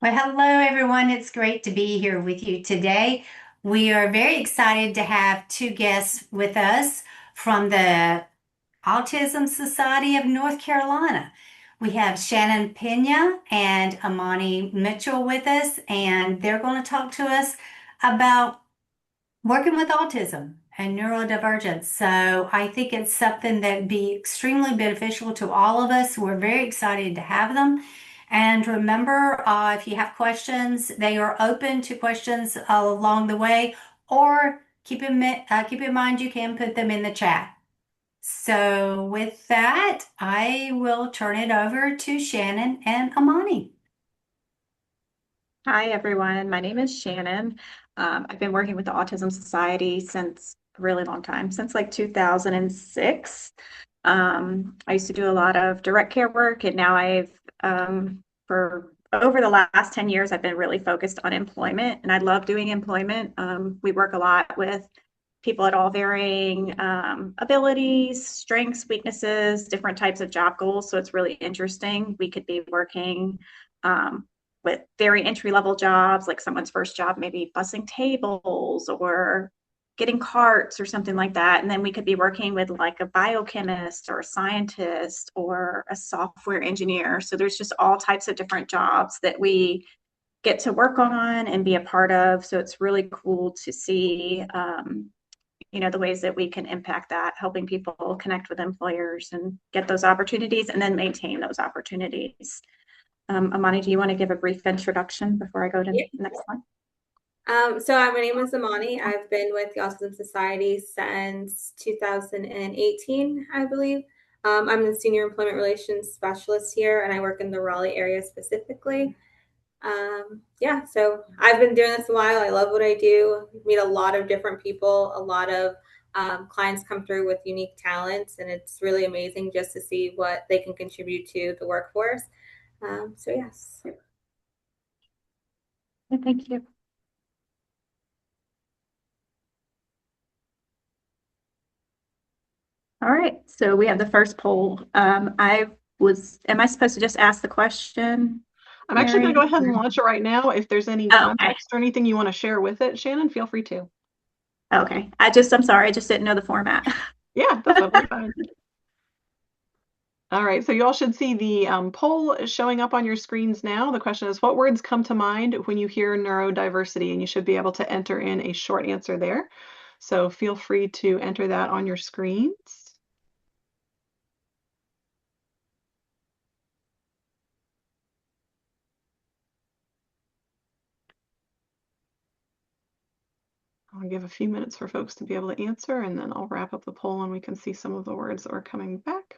Well, hello everyone. It's great to be here with you today. We are very excited to have two guests with us from the Autism Society of North Carolina. We have Shannon Pena and Amani Mitchell with us, and they're going to talk to us about working with autism and neurodivergence. So I think it's something that would be extremely beneficial to all of us. We're very excited to have them. And remember, if you have questions, they are open to questions along the way, or keep in mind you can put them in the chat. So with that, I will turn it over to Shannon and Amani. Hi, everyone. My name is Shannon. I've been working with the Autism Society since a really long time, since like 2006. I used to do a lot of direct care work, and now for over the last 10 years, I've been really focused on employment, and I love doing employment. We work a lot with people at all varying abilities, strengths, weaknesses, different types of job goals. So it's really interesting. We could be working with very entry level jobs, like someone's first job, maybe bussing tables or getting carts or something like that. And then we could be working with like a biochemist or a scientist or a software engineer. So there's just all types of different jobs that we get to work on and be a part of. So it's really cool to see, the ways that we can impact that, helping people connect with employers and get those opportunities and then maintain those opportunities. Amani, do you want to give a brief introduction before I go to the next one? My name is Amani. I've been with the Autism Society since 2018, I believe. I'm the Senior Employment Relations Specialist here, and I work in the Raleigh area specifically. So I've been doing this a while. I love what I do. Meet a lot of different people. A lot of clients come through with unique talents, and it's really amazing just to see what they can contribute to the workforce. Yes. Thank you. All right, so we have the first poll. Am I supposed to just ask the question? I'm actually going to go ahead and launch it right now. If there's any context or anything you want to share with it, Shannon, feel free to. Okay. I'm sorry, I just didn't know the format. Yeah, that's totally fine. All right, so you all should see the poll showing up on your screens now. The question is, what words come to mind when you hear neurodiversity? And you should be able to enter in a short answer there. So feel free to enter that on your screens. I'll give a few minutes for folks to be able to answer, and then I'll wrap up the poll and we can see some of the words that are coming back.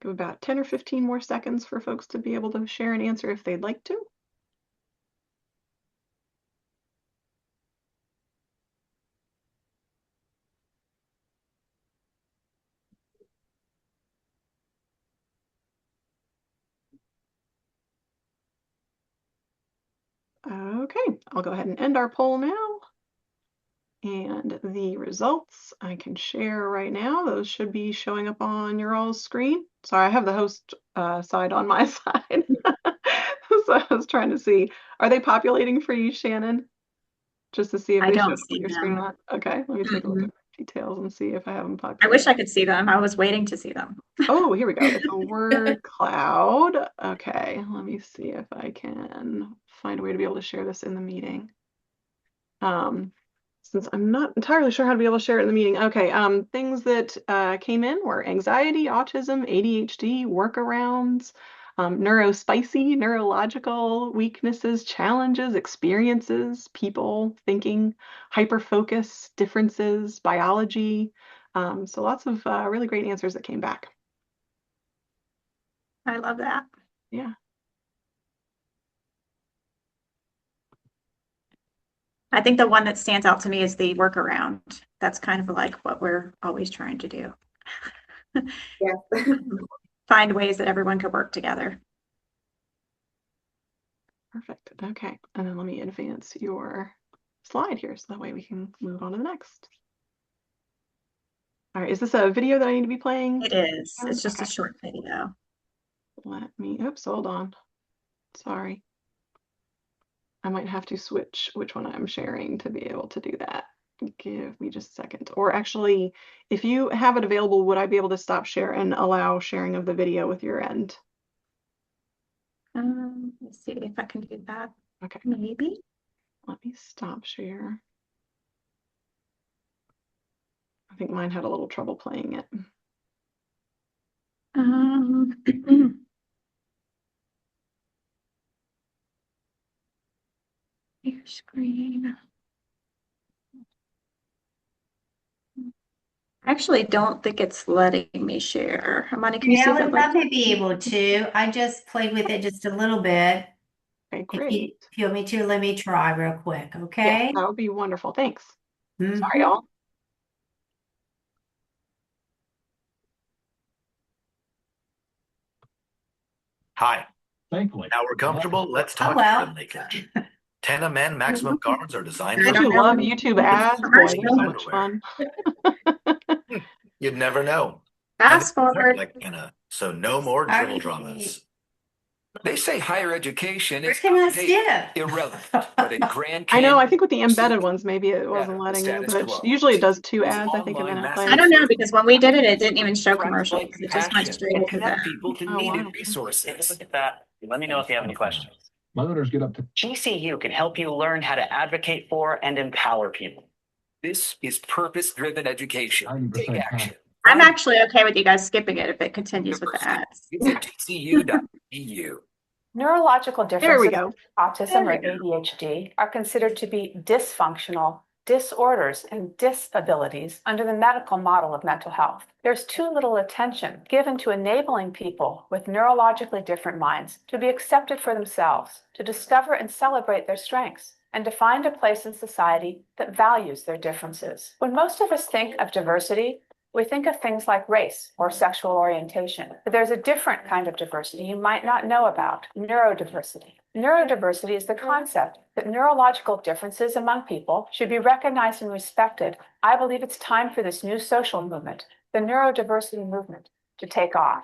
Give about 10 or 15 more seconds for folks to be able to share an answer if they'd like to. Okay, I'll go ahead and end our poll now. And the results I can share right now. Those should be showing up on your all's screen. Sorry, I have the host side on my side. So I was trying to see, are they populating for you, Shannon? Just to see if they show up on your screen or not. Okay, let me take a look at details and see if I have them populated. I wish I could see them. I was waiting to see them. Oh, here we go. It's a word cloud. Okay, let me see if I can find a way to be able to share this in the meeting. Since I'm not entirely sure how to be able to share it in the meeting. Okay, things that came in were anxiety, autism, ADHD, workarounds, neurospicy, neurological weaknesses, challenges, experiences, people, thinking, hyperfocus, differences, biology. So lots of really great answers that came back. I love that. Yeah. I think the one that stands out to me is the workaround. That's kind of like what we're always trying to do. Yeah. Find ways that everyone could work together. Perfect. Okay. And then let me advance your slide here so that way we can move on to the next. All right. Is this a video that I need to be playing? It is. It's just Okay. a short video. Let me, oops, hold on. Sorry. I might have to switch which one I'm sharing to be able to do that. Give me just a second. Or actually, if you have it available, would I be able to stop share and allow sharing of the video with your end? Let's see if I can do that. Okay. Maybe. Let me stop share. I think mine had a little trouble playing it. Your screen. I actually don't think it's letting me share. Amani, can you see if it Alex, I lets may be able to. I just played with it just a little bit. Okay, If great. you want me to, let me try real quick, Yes, okay? that would be wonderful. Thanks. Sorry, Mhm. y'all. Hi. Thankfully. Now we're comfortable. Let's Oh, talk well. swim leakage. Tena Men maximum guards are designed I for Don't don't you know love when YouTube it's ads? Boy, they're so commercial. much fun. You'd never know. And Fast they aren't forward. like Tena, so no more All dribble right. dramas. They say higher education Where is can I outdated, skip? irrelevant, but at Grand I know, I Canyon, think with the embedded simply ones, maybe it wasn't the letting you, status but quo. usually it does two With ads, I think, and then online it massive I plays. don't know because when we did it, it didn't even show practical commercials. It just went action straight and into that. connect people to Oh, needed wow. resources. Look at that. Let me know if you have any questions. My learners get up to. GCU can help you learn how to advocate for and empower people. This is purpose-driven education. 90% Take time. action. I'm Find actually okay with you guys skipping it if it continues with the ads. Visit gcu.edu. Neurological There we differences, go. autism or ADHD, are considered to be dysfunctional disorders and disabilities under the medical model of mental health. There's too little attention given to enabling people with neurologically different minds to be accepted for themselves, to discover and celebrate their strengths, and to find a place in society that values their differences. When most of us think of diversity, we think of things like race or sexual orientation, but there's a different kind of diversity you might not know about, neurodiversity. Neurodiversity is the concept that neurological differences among people should be recognized and respected. I believe it's time for this new social movement, the neurodiversity movement, to take off.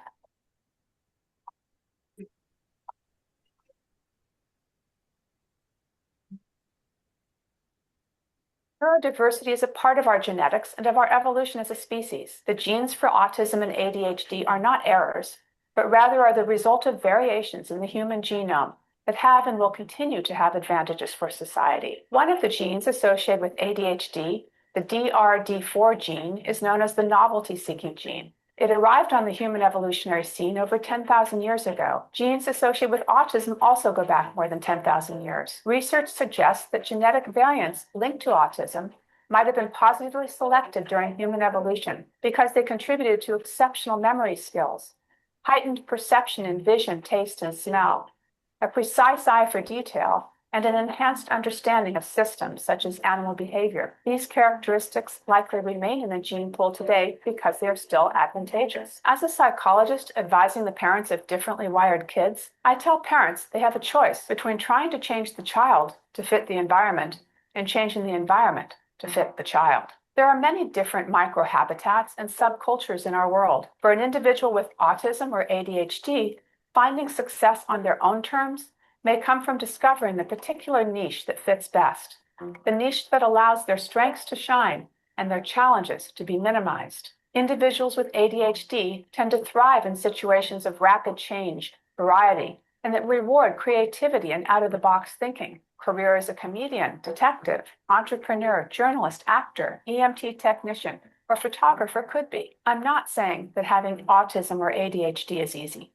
Neurodiversity is a part of our genetics and of our evolution as a species. The genes for autism and ADHD are not errors, but rather are the result of variations in the human genome that have and will continue to have advantages for society. One of the genes associated with ADHD, the DRD4 gene, is known as the novelty-seeking gene. It arrived on the human evolutionary scene over 10,000 years ago. Genes associated with autism also go back more than 10,000 years. Research suggests that genetic variants linked to autism might have been positively selected during human evolution because they contributed to exceptional memory skills, heightened perception in vision, taste, and smell, a precise eye for detail, and an enhanced understanding of systems such as animal behavior. These characteristics likely remain in the gene pool today because they are still advantageous. As a psychologist advising the parents of differently wired kids, I tell parents they have a choice between trying to change the child to fit the environment and changing the environment to fit the child. There are many different microhabitats and subcultures in our world. For an individual with autism or ADHD, finding success on their own terms may come from discovering the particular niche that fits best, the niche that allows their strengths to shine and their challenges to be minimized. Individuals with ADHD tend to thrive in situations of rapid change, variety, and that reward creativity and out-of-the-box thinking. Career as a comedian, detective, entrepreneur, journalist, actor, EMT technician, or photographer could be. I'm not saying that having autism or ADHD is easy.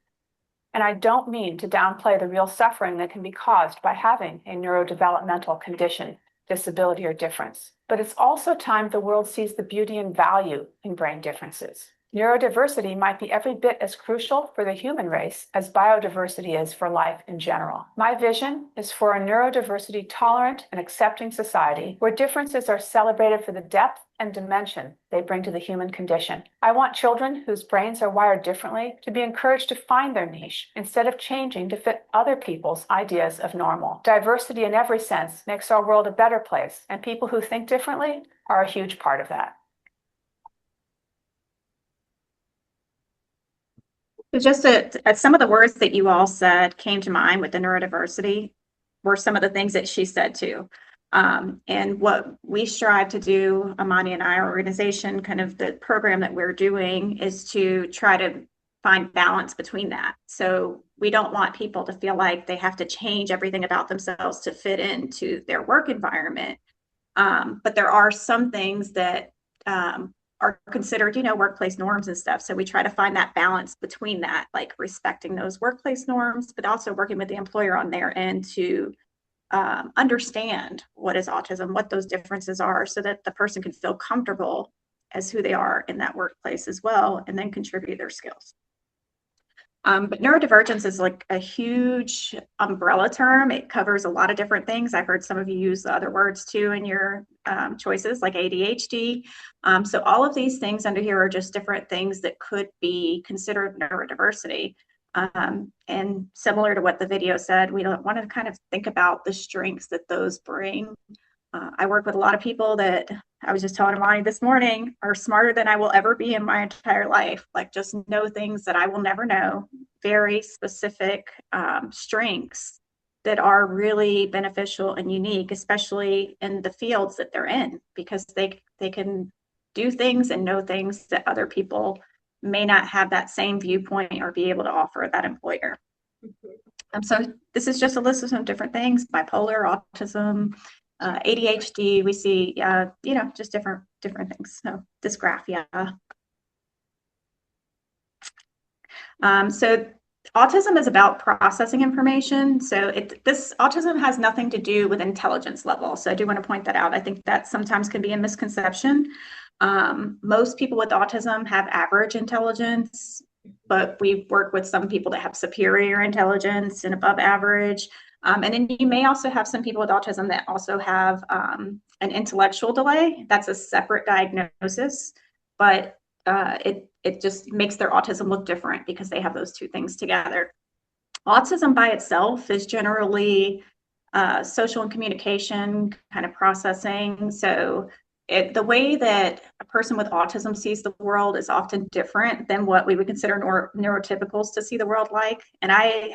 And I don't mean to downplay the real suffering that can be caused by having a neurodevelopmental condition, disability, or difference. But it's also time the world sees the beauty and value in brain differences. Neurodiversity might be every bit as crucial for the human race as biodiversity is for life in general. My vision is for a neurodiversity tolerant and accepting society where differences are celebrated for the depth and dimension they bring to the human condition. I want children whose brains are wired differently to be encouraged to find their niche instead of changing to fit other people's ideas of normal. Diversity in every sense makes our world a better place, and people who think differently are a huge part of that. So just some of the words that you all said came to mind with the neurodiversity were some of the things that she said too. And what we strive to do, Amani and I, our organization, kind of the program that we're doing is to try to find balance between that. So we don't want people to feel like they have to change everything about themselves to fit into their work environment. But there are some things that are considered, workplace norms and stuff. So we try to find that balance between that, like respecting those workplace norms, but also working with the employer on their end to understand what is autism, what those differences are, so that the person can feel comfortable as who they are in that workplace as well, and then contribute their skills. But neurodivergence is like a huge umbrella term. It covers a lot of different things. I've heard some of you use the other words too in your choices, like ADHD. So all of these things under here are just different things that could be considered neurodiversity. And similar to what the video said, we don't want to kind of think about the strengths that those bring. I work with a lot of people that I was just telling Amani this morning are smarter than I will ever be in my entire life. Like just know things that I will never know, very specific strengths that are really beneficial and unique, especially in the fields that they're in, because they can do things and know things that other people may not have that same viewpoint or be able to offer that employer. So this is just a list of some different things: bipolar, autism, ADHD. We see, just different things. So dysgraphia. So autism is about processing information. So this autism has nothing to do with intelligence level. So I do want to point that out. I think that sometimes can be a misconception. Most people with autism have average intelligence, but we work with some people that have superior intelligence and above average. And then you may also have some people with autism that also have an intellectual delay. That's a separate diagnosis, but it just makes their autism look different because they have those two things together. Autism by itself is generally social and communication kind of processing. So the way that a person with autism sees the world is often different than what we would consider neurotypicals to see the world like. And I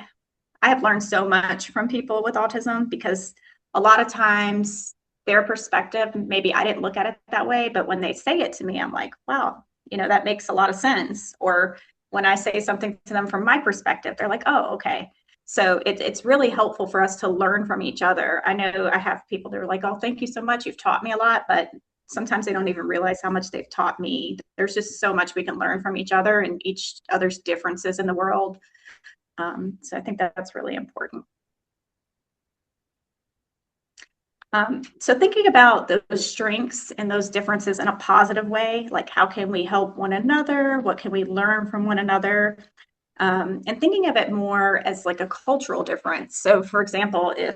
have learned so much from people with autism, because a lot of times their perspective, maybe I didn't look at it that way, but when they say it to me, I'm like, wow, that makes a lot of sense. Or when I say something to them from my perspective, they're like, oh, okay. So it's really helpful for us to learn from each other. I know I have people that are like, oh, thank you so much. You've taught me a lot, but sometimes they don't even realize how much they've taught me. There's just so much we can learn from each other and each other's differences in the world. So I think that's really important. So thinking about those strengths and those differences in a positive way, like how can we help one another? What can we learn from one another? And thinking of it more as like a cultural difference. So for example, if,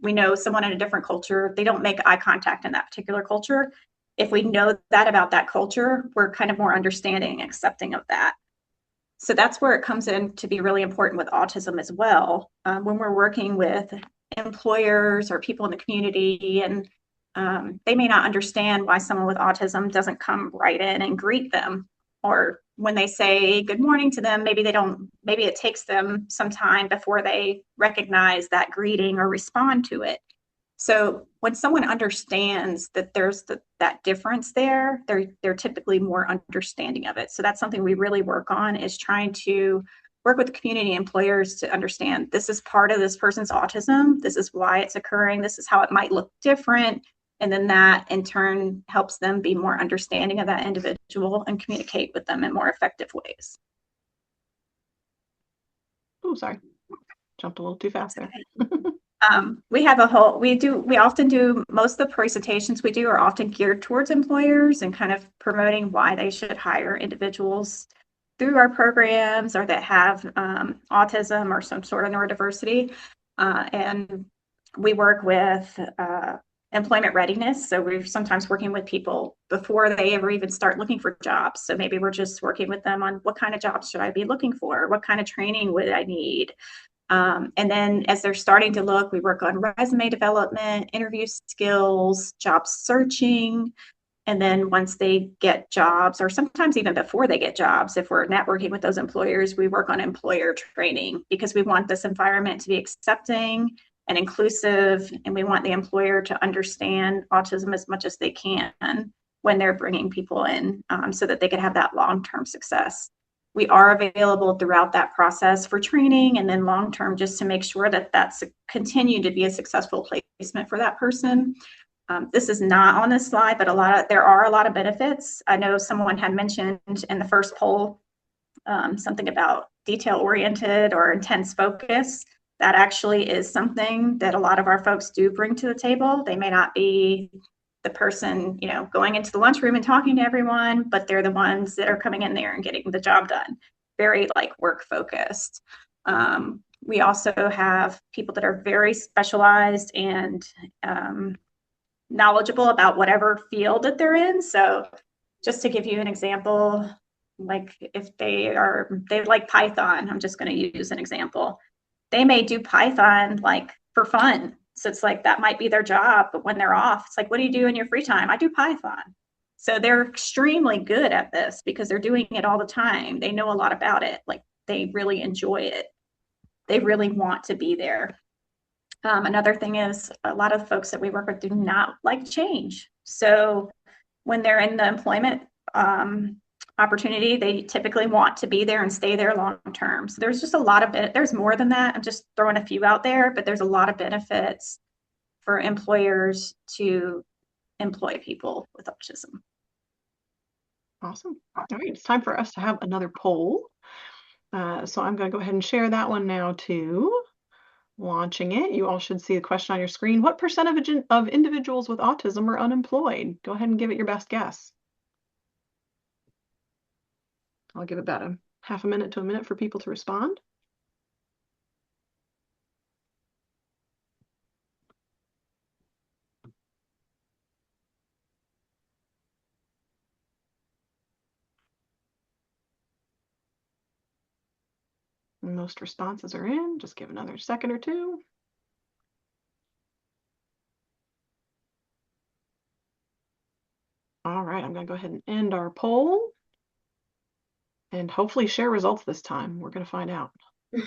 we know someone in a different culture, they don't make eye contact in that particular culture. If we know that about that culture, we're kind of more understanding and accepting of that. So that's where it comes in to be really important with autism as well. When we're working with employers or people in the community, and they may not understand why someone with autism doesn't come right in and greet them, or when they say good morning to them, maybe it takes them some time before they recognize that greeting or respond to it. So when someone understands that there's that difference there, they're typically more understanding of it. So that's something we really work on, is trying to work with the community employers to understand this is part of this person's autism. This is why it's occurring. This is how it might look different. And then that in turn helps them be more understanding of that individual and communicate with them in more effective ways. Oh, sorry. Jumped a little too fast there. We have we often do, most of the presentations we do are often geared towards employers and kind of promoting why they should hire individuals through our programs or that have autism or some sort of neurodiversity. And we work with employment readiness. So we're sometimes working with people before they ever even start looking for jobs. So maybe we're just working with them on what kind of jobs should I be looking for? What kind of training would I need? And then as they're starting to look, we work on resume development, interview skills, job searching. And then once they get jobs, or sometimes even before they get jobs, if we're networking with those employers, we work on employer training because we want this environment to be accepting and inclusive. And we want the employer to understand autism as much as they can when they're bringing people in so that they can have that long-term success. We are available throughout that process for training and then long-term just to make sure that that's continue to be a successful placement for that person. This is not on this slide, but there are a lot of benefits. I know someone had mentioned in the first poll something about detail-oriented or intense focus. That actually is something that a lot of our folks do bring to the table. They may not be the person, going into the lunchroom and talking to everyone, but they're the ones that are coming in there and getting the job done. Very work focused. We also have people that are very specialized and knowledgeable about whatever field that they're in. So just to give you an example, if they like Python, I'm just going to use an example. They may do Python for fun. So it's that might be their job, but when they're off, it's what do you do in your free time? I do Python. So they're extremely good at this because they're doing it all the time. They know a lot about it. They really enjoy it. They really want to be there. Another thing is a lot of folks that we work with do not like change. So when they're in the employment opportunity, they typically want to be there and stay there long term. So there's just a lot of there's more than that. I'm just throwing a few out there, but there's a lot of benefits for employers to employ people with autism. Awesome. All right, it's time for us to have another poll. So I'm going to go ahead and share that one now too. Launching it. You all should see the question on your screen. What percentage of individuals with autism are unemployed? Go ahead and give it your best guess. I'll give about a half a minute to a minute for people to respond. Most responses are in. Just give another second or two. All right, I'm going to go ahead and end our poll and hopefully share results this time. We're going to find out. Yeah,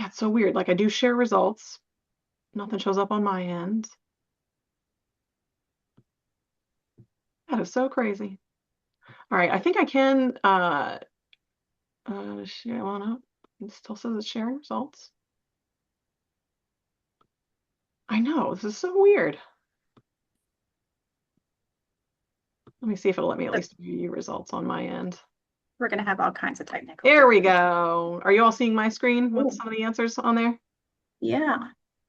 it's so weird. I do share results. Nothing shows up on my end. That is so crazy. All right, I think I can share one up. It still says it's sharing results. I know, this is so weird. Let me see if it'll let me at least view results on my end. We're going to have all kinds of technical. There we go. Are you all seeing my screen with some of the answers on there? Yeah.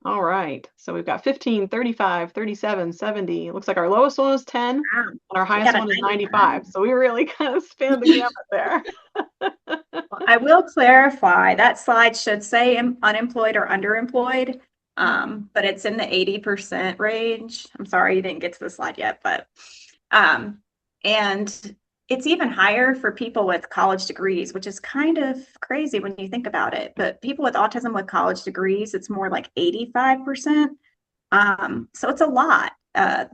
All right. So we've got 15, 35, 37, 70. It looks like our lowest one was 10 and our highest one is 95. So we really kind of spanned the gamut there. I will clarify that slide should say unemployed or underemployed, but it's in the 80% range. I'm sorry you didn't get to the slide yet, but and it's even higher for people with college degrees, which is kind of crazy when you think about it. But people with autism with college degrees, it's more like 85%. So it's a lot. And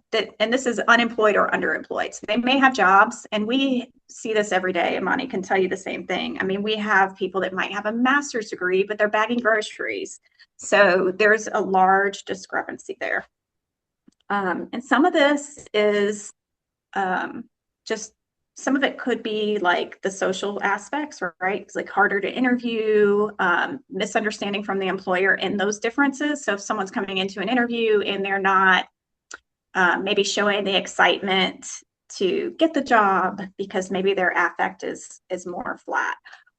this is unemployed or underemployed. So they may have jobs, and we see this every day. Imani can tell you the same thing. I mean, we have people that might have a master's degree, but they're bagging groceries. So there's a large discrepancy there. And some of this is just some of it could be the social aspects, right? It's harder to interview, misunderstanding from the employer in those differences. So if someone's coming into an interview and they're not maybe showing the excitement to get the job because maybe their affect is more flat,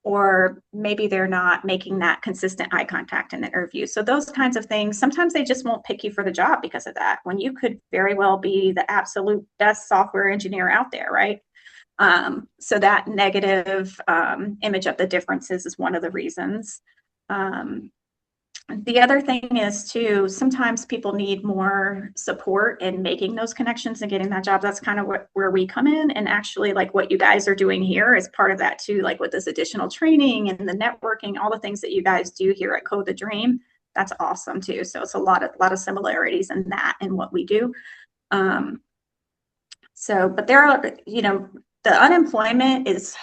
or maybe they're not making that consistent eye contact in the interview. So those kinds of things, sometimes they just won't pick you for the job because of that, when you could very well be the absolute best software engineer out there, right? So that negative image of the differences is one of the reasons. The other thing is too, sometimes people need more support in making those connections and getting that job. That's kind of where we come in, and actually like what you guys are doing here is part of that too, like with this additional training and the networking, all the things that you guys do here at Code the Dream. That's awesome too. So it's a lot of similarities in that and what we do. But there are, the unemployment is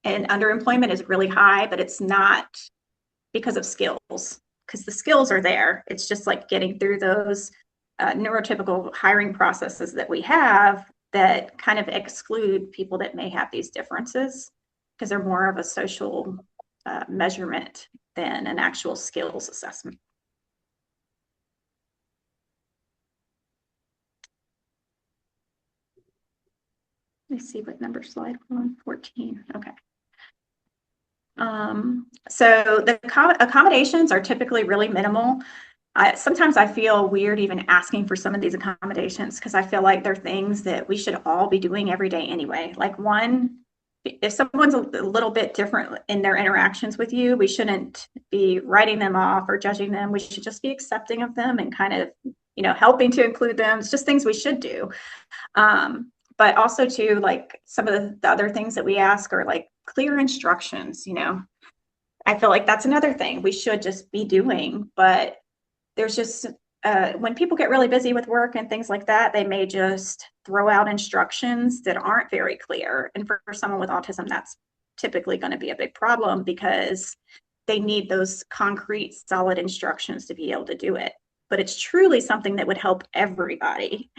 and underemployment is really high, but it's not because of skills, because the skills are there. It's just like getting through those neurotypical hiring processes that we have that kind of exclude people that may have these differences, because they're more of a social measurement than an actual skills assessment. Let me see what number slide we're on. 14. Okay. So the accommodations are typically really minimal. Sometimes I feel weird even asking for some of these accommodations, because I feel like they're things that we should all be doing every day anyway. Like, one, if someone's a little bit different in their interactions with you, we shouldn't be writing them off or judging them. We should just be accepting of them and kind of, helping to include them. It's just things we should do. But also too, like some of the other things that we ask are like clear instructions. I feel like that's another thing we should just be doing, but there's just when people get really busy with work and things like that, they may just throw out instructions that aren't very clear. And for someone with autism, that's typically going to be a big problem, because they need those concrete, solid instructions to be able to do it. But it's truly something that would help everybody.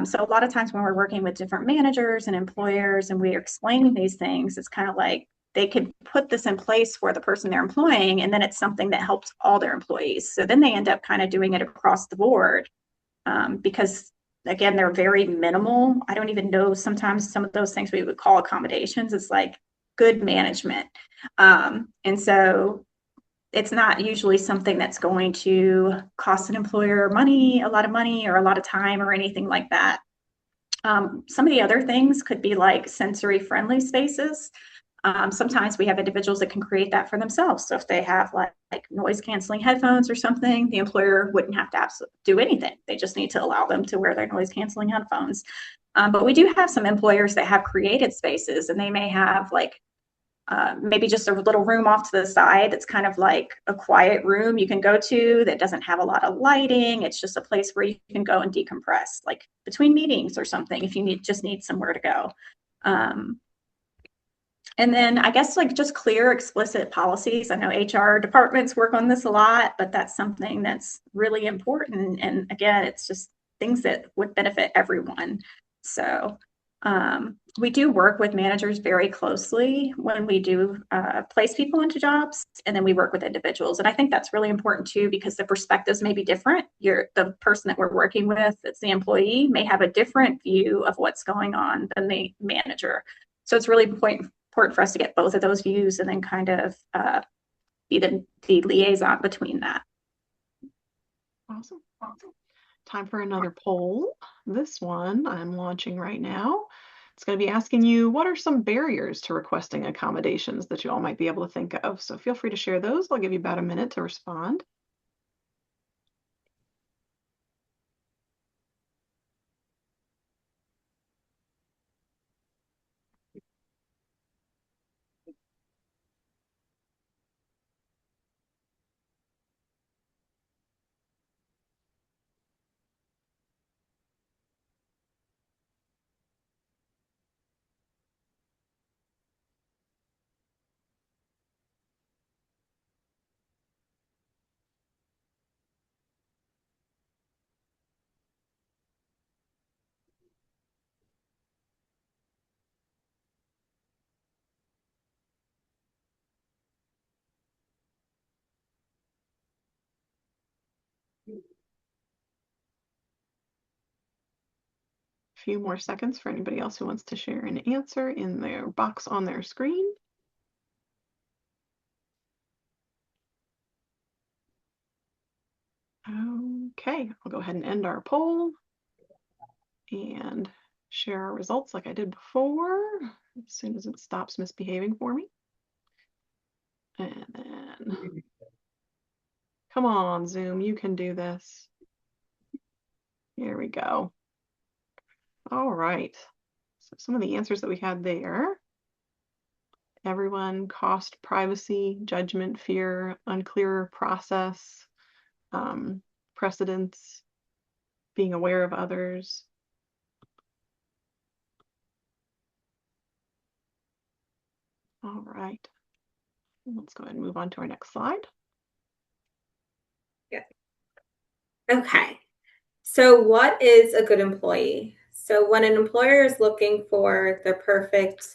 So a lot of times when we're working with different managers and employers and we're explaining these things, it's kind of like they could put this in place for the person they're employing, and then it's something that helps all their employees. So then they end up kind of doing it across the board, because again, they're very minimal. I don't even know, sometimes some of those things we would call accommodations, it's like good management. And so it's not usually something that's going to cost an employer a lot of money or a lot of time or anything like that. Some of the other things could be like sensory friendly spaces. Sometimes we have individuals that can create that for themselves. So if they have like noise canceling headphones or something, the employer wouldn't have to do anything. They just need to allow them to wear their noise canceling headphones. But we do have some employers that have created spaces, and they may have like maybe just a little room off to the side that's kind of like a quiet room you can go to that doesn't have a lot of lighting. It's just a place where you can go and decompress, like between meetings or something, if you just need somewhere to go. And then I guess like just clear, explicit policies. I know HR departments work on this a lot, but that's something that's really important. And again, it's just things that would benefit everyone. So we do work with managers very closely when we do place people into jobs, and then we work with individuals. And I think that's really important too, because the perspectives may be different. The person that we're working with, that's the employee, may have a different view of what's going on than the manager. So it's really important for us to get both of those views and then kind of be the liaison between that. Awesome. Time for another poll. This one I'm launching right now. It's going to be asking you, what are some barriers to requesting accommodations that you all might be able to think of? So feel free to share those. I'll give you about a minute to respond. Few more seconds for anybody else who wants to share an answer in their box on their screen. go ahead and end our poll and share our results like I did before, as soon as it stops misbehaving for me. And then, come on, Zoom, you can do this. Here we go. All right. So some of the answers that we had there. Everyone, cost, privacy, judgment, fear, unclear process, precedence, being aware of others. All right. Let's go ahead and move on to our next slide. Yeah. Okay. So what is a good employee? So when an employer is looking for the perfect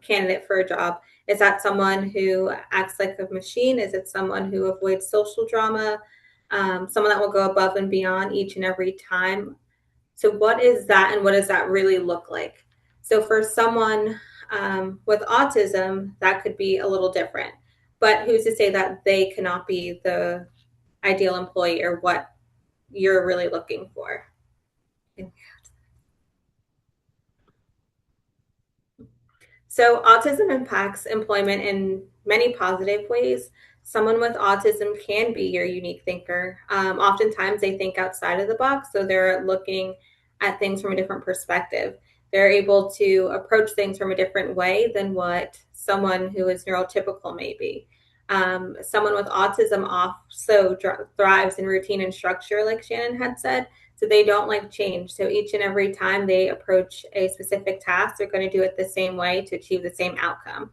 candidate for a job, is that someone who acts like a machine? Is it someone who avoids social drama? Someone that will go above and beyond each and every time? So what is that, and what does that really look like? So for someone with autism, that could be a little different. But who's to say that they cannot be the ideal employee or what you're really looking for? So autism impacts employment in many positive ways. Someone with autism can be your unique thinker. Oftentimes they think outside of the box, so they're looking at things from a different perspective. They're able to approach things from a different way than what someone who is neurotypical may be. Someone with autism also thrives in routine and structure, like Shannon had said. So they don't like change. So each and every time they approach a specific task, they're going to do it the same way to achieve the same outcome.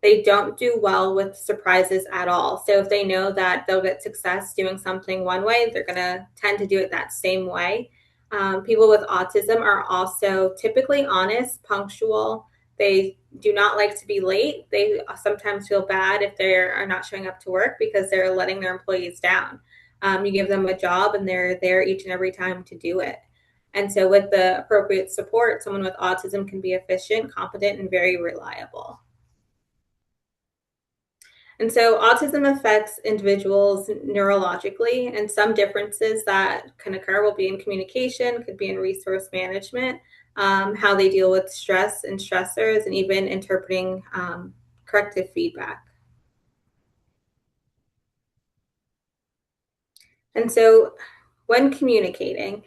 They don't do well with surprises at all. So if they know that they'll get success doing something one way, they're going to tend to do it that same way. People with autism are also typically honest, punctual. They do not like to be late. They sometimes feel bad if they are not showing up to work because they're letting their employees down. You give them a job and they're there each and every time to do it. And so with the appropriate support, someone with autism can be efficient, competent, and very reliable. And so autism affects individuals neurologically, and some differences that can occur will be in communication, could be in resource management, how they deal with stress and stressors, and even interpreting corrective feedback. And so when communicating,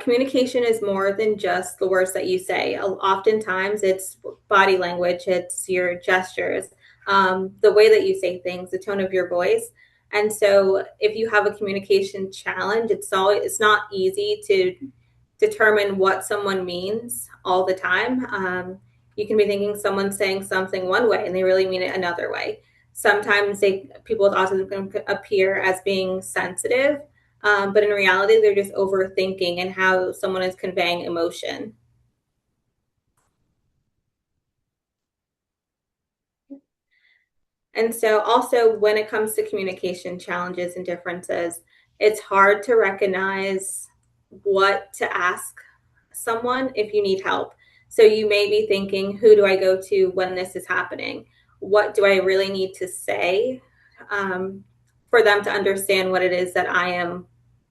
communication is more than just the words that you say. Oftentimes it's body language, it's your gestures, the way that you say things, the tone of your voice. And so if you have a communication challenge, it's not easy to determine what someone means all the time. You can be thinking someone's saying something one way and they really mean it another way. Sometimes people with autism can appear as being sensitive, but in reality, they're just overthinking and how someone is conveying emotion. And so also when it comes to communication challenges and differences, it's hard to recognize what to ask someone if you need help. So you may be thinking, who do I go to when this is happening? What do I really need to say for them to understand what it is that I am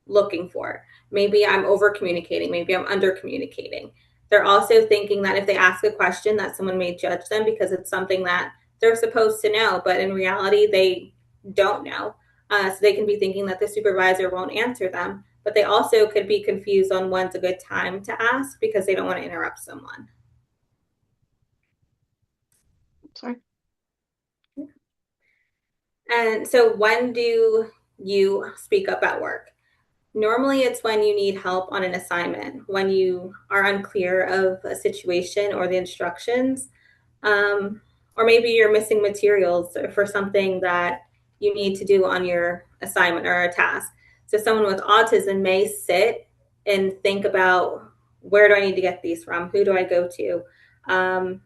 looking for? Maybe I'm over communicating. Maybe I'm under communicating. They're also thinking that if they ask a question that someone may judge them because it's something that they're supposed to know, but in reality, they don't know. So they can be thinking that the supervisor won't answer them, but they also could be confused on when's a good time to ask because they don't want to interrupt someone. Sorry. And so when do you speak up at work? Normally it's when you need help on an assignment, when you are unclear of a situation or the instructions, or maybe you're missing materials for something that you need to do on your assignment or a task. So someone with autism may sit and think about, where do I need to get these from? Who do I go to?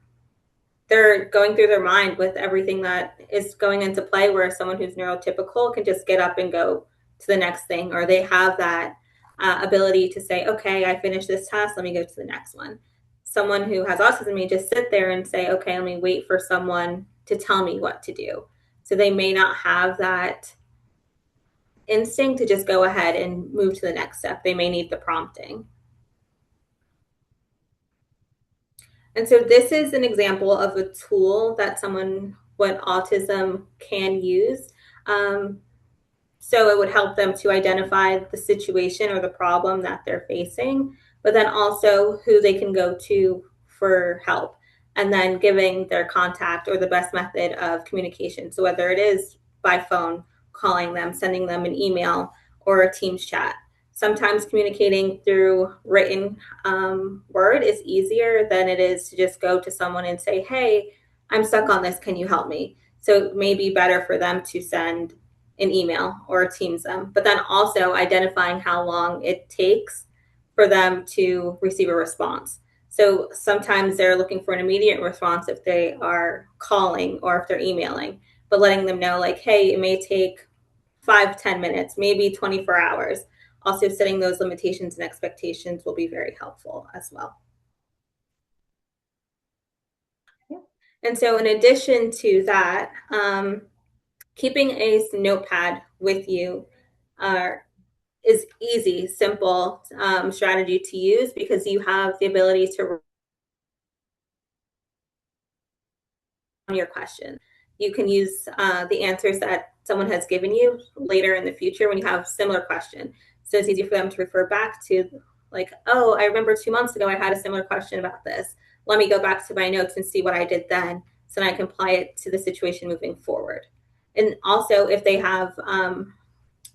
They're going through their mind with everything that is going into play, where someone who's neurotypical can just get up and go to the next thing, or they have that ability to say, okay, I finished this task, let me go to the next one. Someone who has autism may just sit there and say, okay, let me wait for someone to tell me what to do. So they may not have that instinct to just go ahead and move to the next step. They may need the prompting. And so this is an example of a tool that someone with autism can use. So it would help them to identify the situation or the problem that they're facing, but then also who they can go to for help, and then giving their contact or the best method of communication. So whether it is by phone, calling them, sending them an email, or a Teams chat. Sometimes communicating through written word is easier than it is to just go to someone and say, hey, I'm stuck on this. Can you help me? So it may be better for them to send an email or Teams them, but then also identifying how long it takes for them to receive a response. So sometimes they're looking for an immediate response if they are calling or if they're emailing, but letting them know like, hey, it may take 5-10 minutes, maybe 24 hours. Also setting those limitations and expectations will be very helpful as well. And so in addition to that, keeping a notepad with you is easy, simple strategy to use because you have the ability to run your question. You can use the answers that someone has given you later in the future when you have a similar question. So it's easy for them to refer back to like, oh, I remember 2 months ago I had a similar question about this. Let me go back to my notes and see what I did then so that I can apply it to the situation moving forward. And also if they have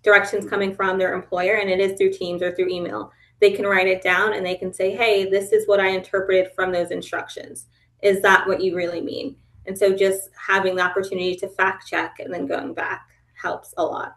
directions coming from their employer and it is through Teams or through email, they can write it down and they can say, hey, this is what I interpreted from those instructions. Is that what you really mean? And so just having the opportunity to fact check and then going back helps a lot.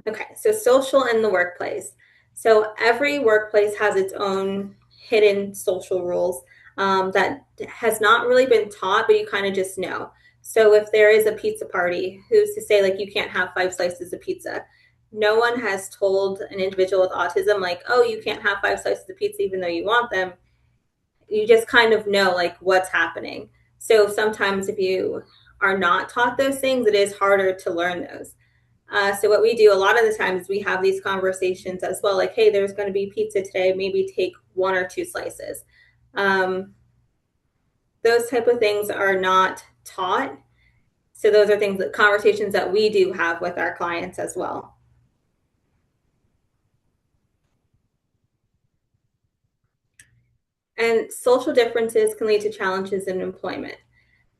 Okay, so social in the workplace. So every workplace has its own hidden social rules that has not really been taught, but you kind of just know. So if there is a pizza party, who's to say like you can't have 5 slices of pizza? No one has told an individual with autism like, oh, you can't have 5 slices of pizza even though you want them. You just kind of know like what's happening. So sometimes if you are not taught those things, it is harder to learn those. So what we do a lot of the times, we have these conversations as well, like, hey, there's going to be pizza today, maybe take 1 or 2 slices. Those type of things are not taught. So those are things that conversations that we do have with our clients as well. And social differences can lead to challenges in employment.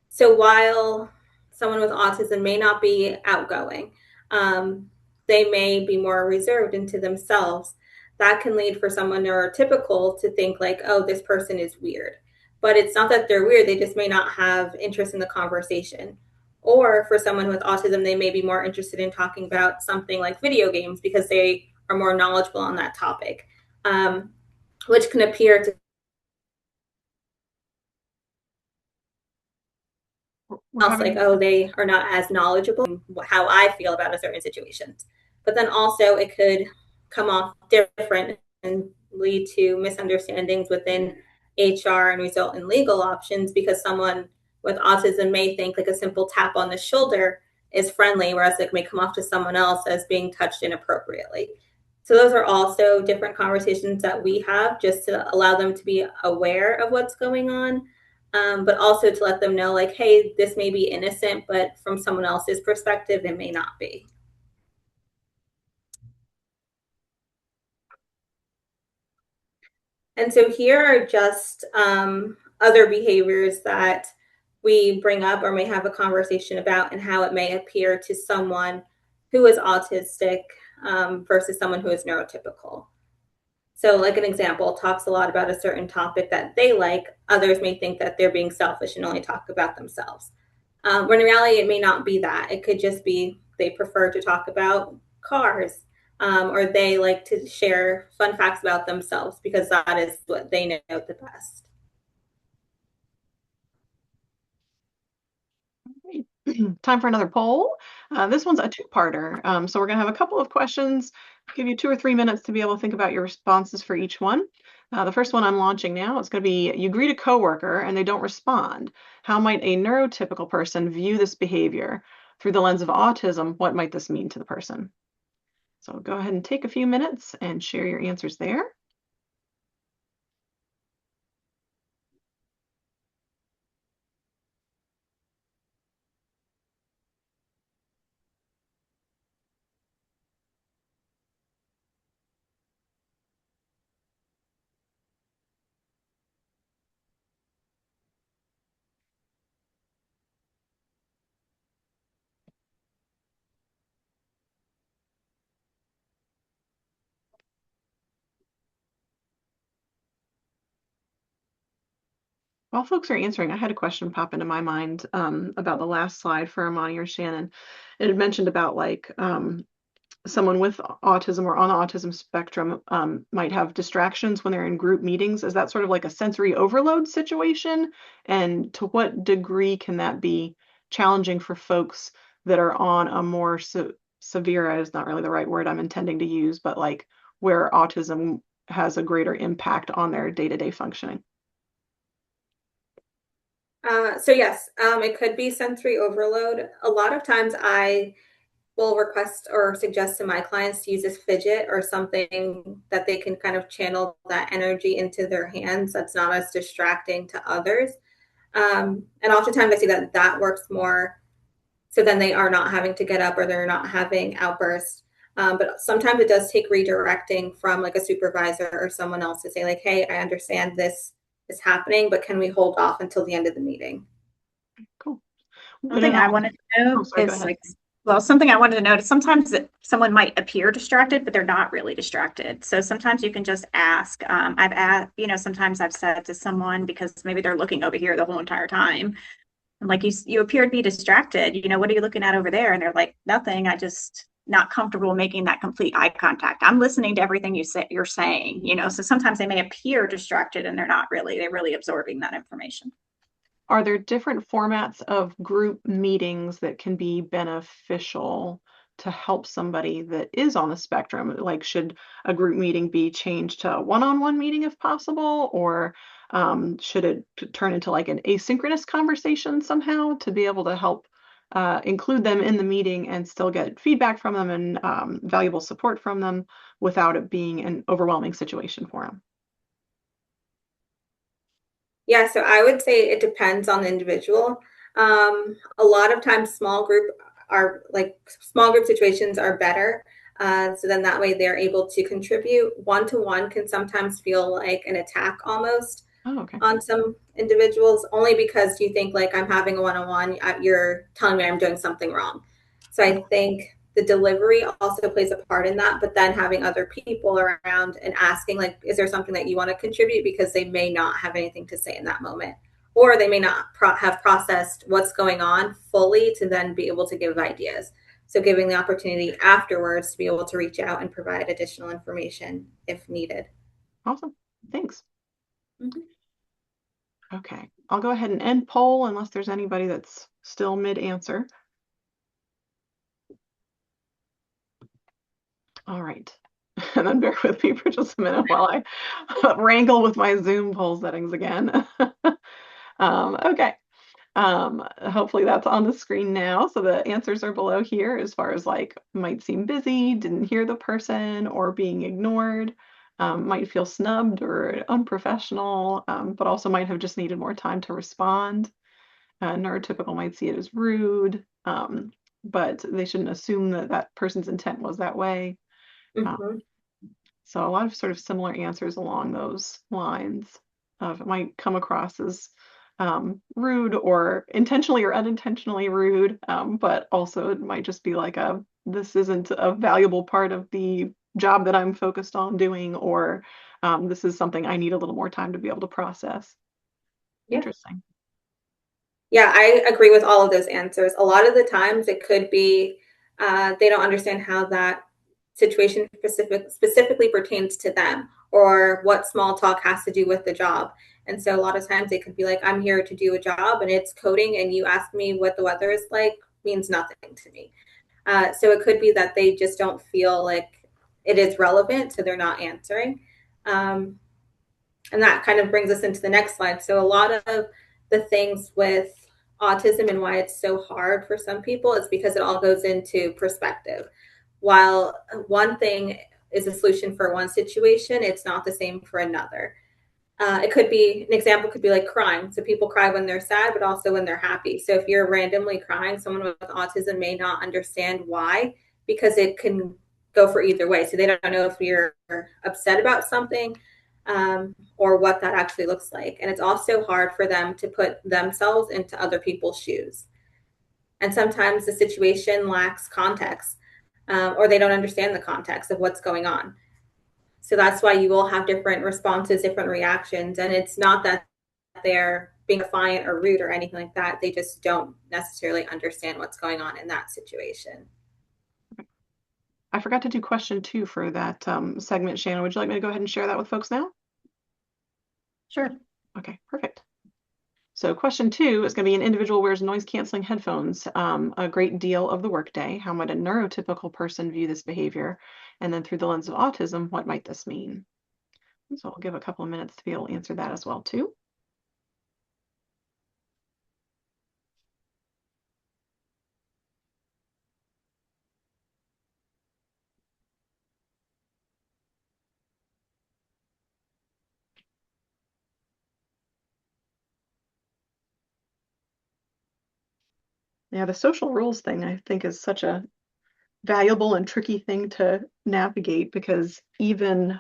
So while someone with autism may not be outgoing, they may be more reserved into themselves. That can lead for someone neurotypical to think like, oh, this person is weird. But it's not that they're weird, they just may not have interest in the conversation. Or for someone with autism, they may be more interested in talking about something like video games because they are more knowledgeable on that topic, which can appear to else like, oh, they are not as knowledgeable how I feel about a certain situation. But then also it could come off different and lead to misunderstandings within HR and result in legal options because someone with autism may think like a simple tap on the shoulder is friendly, whereas it may come off to someone else as being touched inappropriately. So those are also different conversations that we have just to allow them to be aware of what's going on. But also to let them know like, hey, this may be innocent, but from someone else's perspective, it may not be. And so here are just other behaviors that we bring up or may have a conversation about and how it may appear to someone who is autistic versus someone who is neurotypical. So like an example, talks a lot about a certain topic that they like. Others may think that they're being selfish and only talk about themselves. When in reality, it may not be that. It could just be they prefer to talk about cars or they like to share fun facts about themselves because that is what they know the best. Time for another poll. This one's a 2-parter. So we're going to have a couple of questions, give you 2 or 3 minutes to be able to think about your responses for each one. The first one I'm launching now, it's going to be, you greet a coworker and they don't respond. How might a neurotypical person view this behavior? through the lens of autism, what might this mean to the person? So go ahead and take a few minutes and share your answers there. While folks are answering, I had a question pop into my mind about the last slide for Amani or Shannon. It had mentioned about like someone with autism or on the autism spectrum might have distractions when they're in group meetings. Is that sort of like a sensory overload situation? And to what degree can that be challenging for folks that are on a more severe, is not really the right word I'm intending to use, but like where autism has a greater impact on their day-to-day functioning? So yes, it could be sensory overload. A lot of times I will request or suggest to my clients to use this fidget or something that they can kind of channel that energy into their hands that's not as distracting to others. And oftentimes I see that that works more. So then they are not having to get up or they're not having outbursts. But sometimes it does take redirecting from like a supervisor or someone else to say like, hey, I understand this is happening, but can we hold off until the end of the meeting? Cool. Something I wanted to know sorry, is like, well, something I wanted to note is sometimes that someone might appear distracted, but they're not really distracted. So sometimes you can just ask. I've asked, sometimes I've said to someone because maybe they're looking over here the whole entire time. I'm like, you appear to be distracted. What are you looking at over there? And they're like, nothing. I just not comfortable making that complete eye contact. I'm listening to everything you're saying. So sometimes they may appear distracted and they're not really. They're really absorbing that information. Are there different formats of group meetings that can be beneficial to help somebody that is on the spectrum? Like, should a group meeting be changed to a one-on-one meeting if possible, or should it turn into like an asynchronous conversation somehow to be able to help include them in the meeting and still get feedback from them and valuable support from them without it being an overwhelming situation for them? Yeah, so I would say it depends on the individual. A lot of times small group situations are better. So then that way they're able to contribute. One-to-one can sometimes feel like an attack almost on some individuals, only because you think like I'm having a one-on-one, you're telling me I'm doing something wrong. So I think the delivery also plays a part in that, but then having other people around and asking like, is there something that you want to contribute? Because they may not have anything to say in that moment, or they may not have processed what's going on fully to then be able to give ideas. So giving the opportunity afterwards to be able to reach out and provide additional information if needed. Awesome. Thanks. Okay, I'll go ahead and end poll unless there's anybody that's still mid-answer. All right. And then bear with me for just a minute while I wrangle with my Zoom poll settings again. Okay. Hopefully that's on the screen now. So the answers are below here as far as like might seem busy, didn't hear the person, or being ignored, might feel snubbed or unprofessional, but also might have just needed more time to respond. Neurotypical might see it as rude, but they shouldn't assume that that person's intent was that way. So a lot of sort of similar answers along those lines of it might come across as rude or intentionally or unintentionally rude, but also it might just be like this isn't a valuable part of the job that I'm focused on doing, or this is something I need a little more time to be able to process. Yeah. Interesting. Yeah, I agree with all of those answers. A lot of the times it could be they don't understand how that situation specifically pertains to them or what small talk has to do with the job. And so a lot of times they could be like, I'm here to do a job and it's coding, and you ask me what the weather is like means nothing to me. So it could be that they just don't feel like it is relevant, so they're not answering. And that kind of brings us into the next slide. So a lot of the things with autism and why it's so hard for some people is because it all goes into perspective. While one thing is a solution for one situation, it's not the same for another. It could be an example could be like crying. So people cry when they're sad, but also when they're happy. So if you're randomly crying, someone with autism may not understand why, because it can go for either way. So they don't know if you're upset about something or what that actually looks like. And it's also hard for them to put themselves into other people's shoes. And sometimes the situation lacks context, or they don't understand the context of what's going on. So that's why you will have different responses, different reactions. And it's not that they're being defiant or rude or anything like that. They just don't necessarily understand what's going on in that situation. I forgot to do question 2 for that segment. Shannon, would you like me to go ahead and share that with folks now? Sure. Okay, perfect. So question 2 is going to be: an individual wears noise canceling headphones a great deal of the workday. How might a neurotypical person view this behavior? And then through the lens of autism, what might this mean? So I'll give a couple of minutes to be able to answer that as well too. Yeah, the social rules thing I think is such a valuable and tricky thing to navigate, because even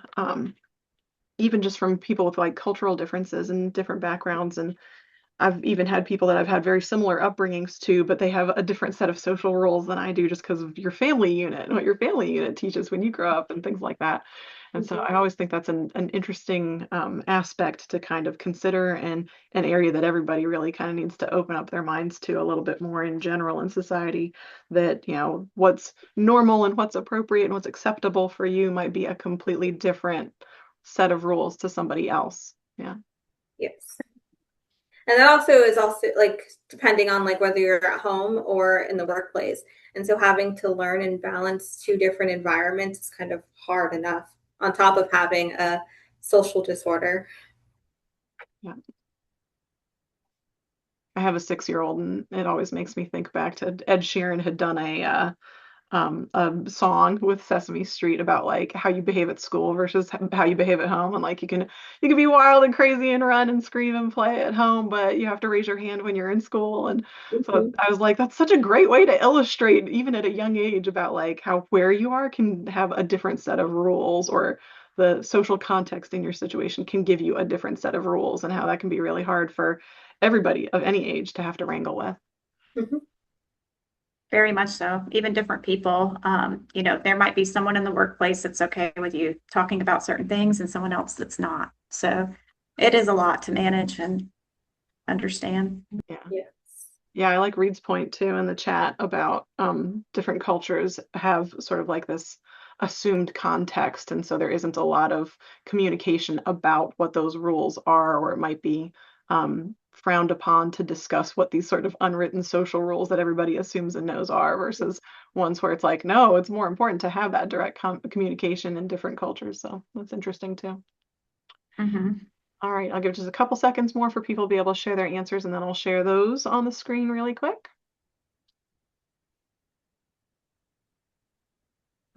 just from people with like cultural differences and different backgrounds, and I've even had people that I've had very similar upbringings to, but they have a different set of social rules than I do just because of your family unit and what your family unit teaches when you grow up and things like that. And so I always think that's an interesting aspect to kind of consider, and an area that everybody really kind of needs to open up their minds to a little bit more in general in society, that, you know, what's normal and what's appropriate and what's acceptable for you might be a completely different set of rules to somebody else. Yeah. Yes. And that also is also like depending on like whether you're at home or in the workplace. And so having to learn and balance two different environments is kind of hard enough on top of having a social disorder. Yeah. I have a 6-year-old, and it always makes me think back to Ed Sheeran had done a song with Sesame Street about like how you behave at school versus how you behave at home, and like you can be wild and crazy and run and scream and play at home, but you have to raise your hand when you're in school. And so I was like, that's such a great way to illustrate, even at a young age, about like how where you are can have a different set of rules, or the social context in your situation can give you a different set of rules, and how that can be really hard for everybody of any age to have to wrangle with. Mm-hmm. Very much so. Even different people, you know, there might be someone in the workplace that's okay with you talking about certain things and someone else that's not. So it is a lot to manage and understand. Yeah. Yes. Yeah, I like Reed's point too in the chat about different cultures have sort of like this assumed context, and so there isn't a lot of communication about what those rules are, or it might be frowned upon to discuss what these sort of unwritten social rules that everybody assumes and knows are, versus ones where it's like, no, it's more important to have that direct communication in different cultures. So that's interesting too. Mm-hmm. All right, I'll give just a couple seconds more for people to be able to share their answers, and then I'll share those on the screen really quick.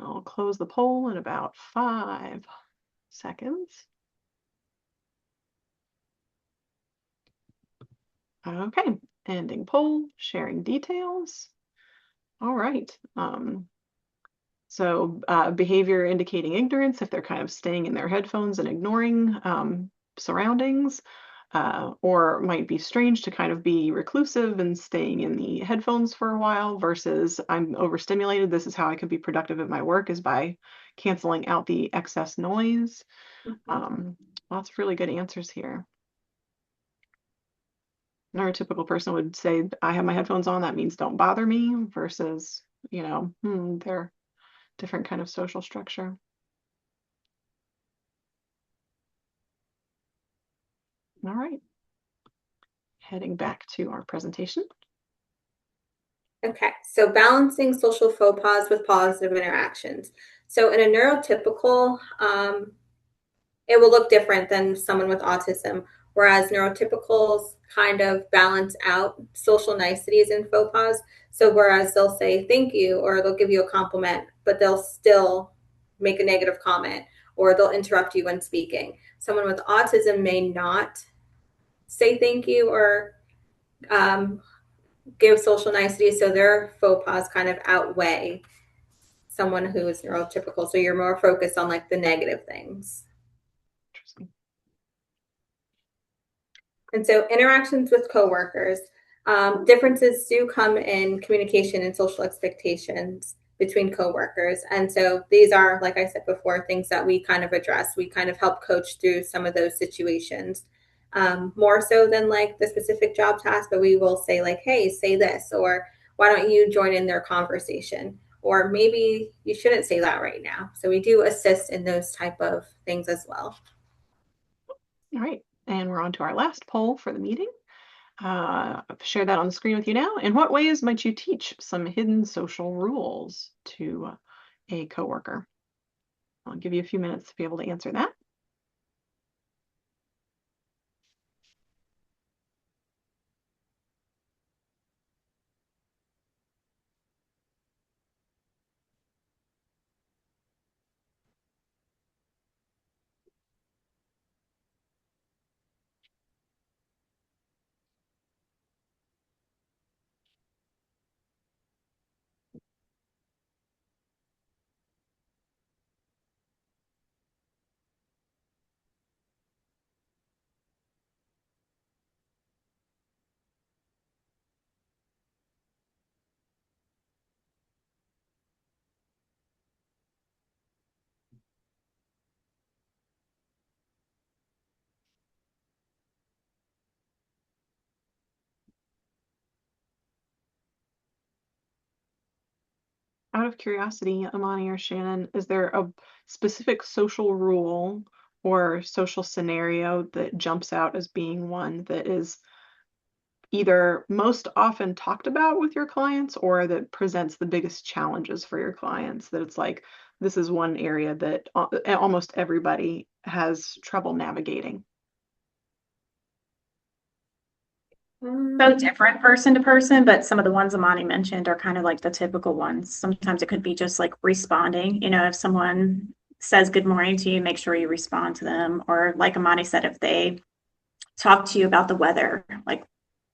I'll close the poll in about 5 seconds. Okay, ending poll, sharing details. All right. So behavior indicating ignorance, if they're kind of staying in their headphones and ignoring surroundings, or might be strange to kind of be reclusive and staying in the headphones for a while, versus I'm overstimulated. This is how I can be productive at my work, is by canceling out the excess noise. Lots of really good answers here. Neurotypical person would say, I have my headphones on, that means don't bother me, versus, you know, they're different kind of social structure. All right. Heading back to our presentation. Okay, so balancing social faux pas with positive interactions. So in a neurotypical, it will look different than someone with autism, whereas neurotypicals kind of balance out social niceties and faux pas. So whereas they'll say thank you or they'll give you a compliment, but they'll still make a negative comment or they'll interrupt you when speaking. Someone with autism may not say thank you or give social niceties, so their faux pas kind of outweigh someone who is neurotypical. So you're more focused on like the negative things. Interesting. And so interactions with coworkers, differences do come in communication and social expectations between coworkers. And so these are, like I said before, things that we kind of address. We kind of help coach through some of those situations, more so than like the specific job task, but we will say like, hey, say this, or why don't you join in their conversation? Or maybe you shouldn't say that right now. So we do assist in those type of things as well. All right, and we're on to our last poll for the meeting. I've shared that on the screen with you now. In what ways might you teach some hidden social rules to a coworker? I'll give you a few minutes to be able to answer that. Out of curiosity, Amani or Shannon, is there a specific social rule or social scenario that jumps out as being one that is either most often talked about with your clients or that presents the biggest challenges for your clients, that it's like, this is one area that almost everybody has trouble navigating? So different person to person, but some of the ones Amani mentioned are kind of like the typical ones. Sometimes it could be just like responding. If someone says good morning to you, make sure you respond to them. Or like Amani said, if they talk to you about the weather, like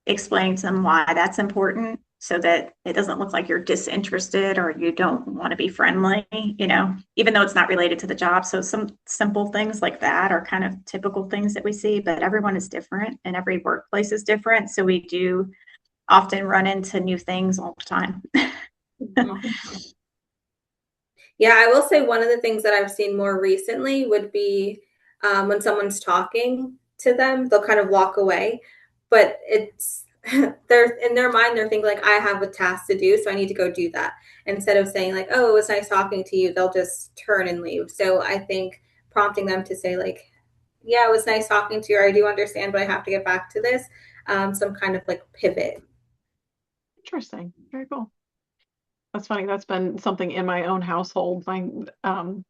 explain to them why that's important so that it doesn't look like you're disinterested or you don't want to be friendly, even though it's not related to the job. So some simple things like that are kind of typical things that we see, but everyone is different and every workplace is different. So we do often run into new things all the time. Yeah, I will say one of the things that I've seen more recently would be when someone's talking to them, they'll kind of walk away, but it's they're in their mind, they're thinking like, I have a task to do, so I need to go do that. Instead of saying like, oh, it was nice talking to you, they'll just turn and leave. So I think prompting them to say like, yeah, it was nice talking to you, or I do understand, but I have to get back to this. Some kind of like pivot. Interesting. Very cool. That's funny. That's been something in my own household. My